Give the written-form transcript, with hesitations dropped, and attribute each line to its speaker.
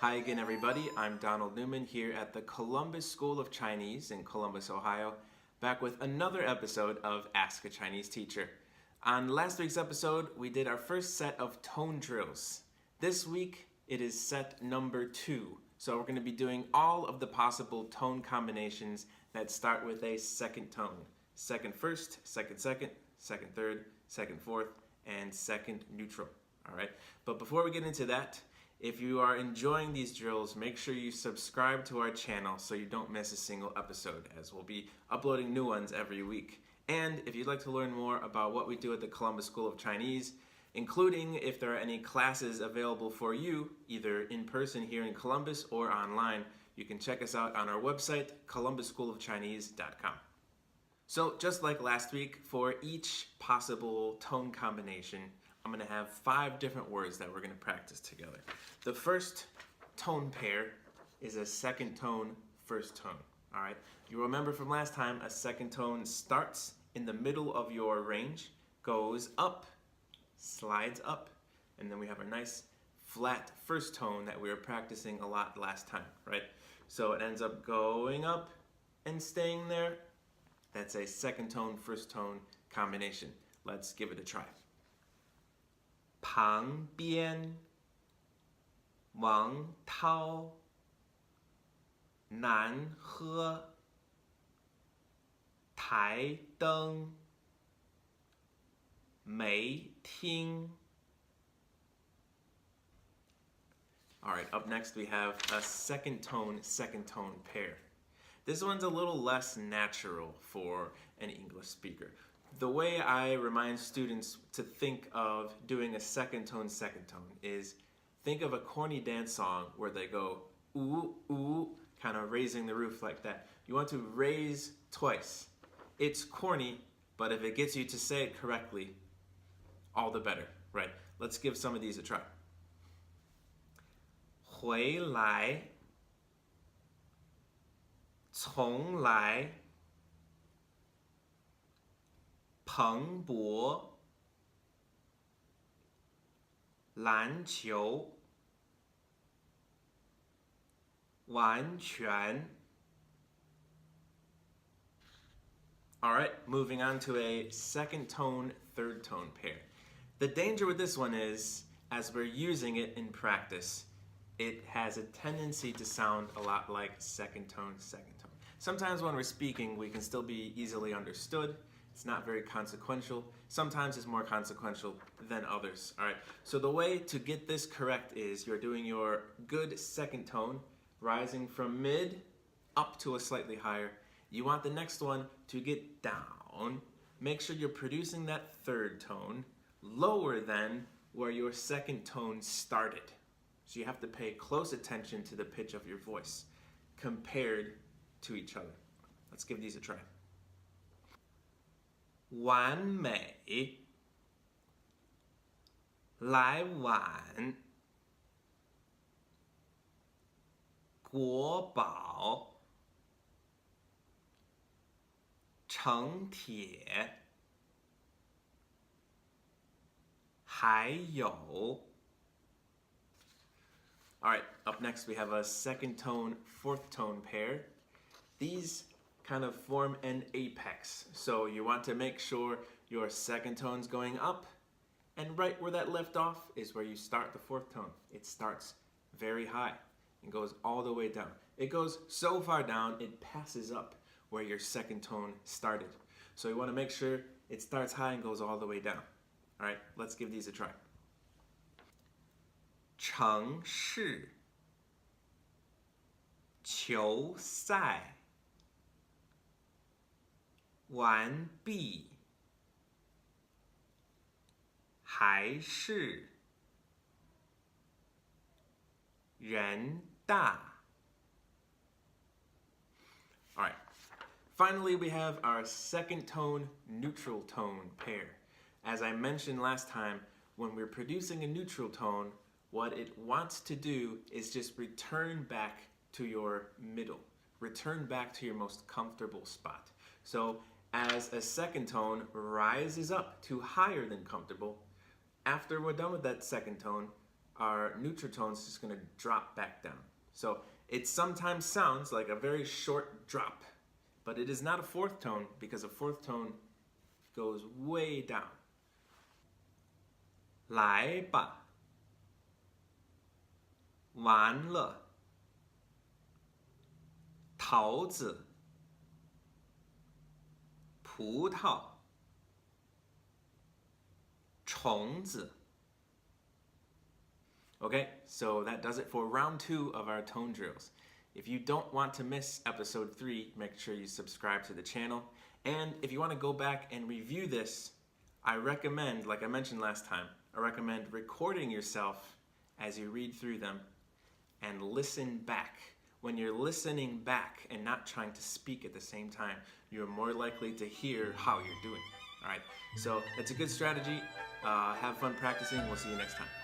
Speaker 1: Hi again, everybody. I'm Donald Newman here at the Columbus School of Chinese in Columbus, Ohio, back with another episode of Ask a Chinese Teacher. On last week's episode, we did our first set of tone drills. This week, it is set number 2. So we're going to be doing all of the possible tone combinations that start with a second tone. Second first, second second, second third, second fourth, and second neutral. All right. But before we get into that, if you are enjoying these drills, make sure you subscribe to our channel so you don't miss a single episode, as we'll be uploading new ones every week. And if you'd like to learn more about what we do at the Columbus School of Chinese, including if there are any classes available for you, either in person here in Columbus or online, you can check us out on our website, columbusschoolofchinese.com. So just like last week, for each possible tone combination, I'm going to have 5 different words that we're going to practice together. The first tone pair is a second tone, first tone. All right. You remember from last time, a second tone starts in the middle of your range, goes up, slides up, and then we have a nice flat first tone that we were practicing a lot last time, right? So it ends up going up and staying there. That's a second tone, first tone combination. Let's give it a try. 旁边王涛南喝台灯没听 Alright, up next we have a second tone pair. This one's a little less natural for an English speaker. The way I remind students to think of doing a second tone is think of a corny dance song where they go ooh, ooh, kind of raising the roof like that. You want to raise twice. It's corny, but if it gets you to say it correctly, all the better, right? Let's give some of these a try. 回来从来蓬勃篮球完全 Alright, moving on to a second tone, third tone pair. The danger with this one is, as we're using it in practice, it has a tendency to sound a lot like second tone. Sometimes when we're speaking, we can still be easily understood. It's not very consequential. Sometimes it's more consequential than others. All right. So the way to get this correct is you're doing your good second tone, rising from mid up to a slightly higher. You want the next one to get down. Make sure you're producing that third tone lower than where your second tone started. So you have to pay close attention to the pitch of your voice compared to each other. Let's give these a try. 完美来晚国宝城铁还有 Alright, up next we have a second tone, fourth tone pair. These kind of form an apex. So you want to make sure your second tone's going up, and right where that left off is where you start the fourth tone. It starts very high and goes all the way down. It goes so far down, it passes up where your second tone started. So you want to make sure it starts high and goes all the way down. All right, let's give these a try. 城市球赛完毕还是人大 All right. Finally, we have our second tone, neutral tone pair. As I mentioned last time, when we're producing a neutral tone, what it wants to do is just return back to your middle. Return back to your most comfortable spot. So as a second tone rises up to higher than comfortable, after we're done with that second tone, our neutral tone is just going to drop back down. So it sometimes sounds like a very short drop, but it is not a fourth tone because a fourth tone goes way down. 来吧，完了，桃子，葡萄，虫子。Okay, so that does it for round 2 of our tone drills. If you don't want to miss episode 3, make sure you subscribe to the channel. And if you want to go back and review this, I recommend, like I mentioned last time, I recommend recording yourself as you read through them and listen back. When you're listening back and not trying to speak at the same time, you're more likely to hear how you're doing. All right, so that's a good strategy. Have fun practicing. We'll see you next time.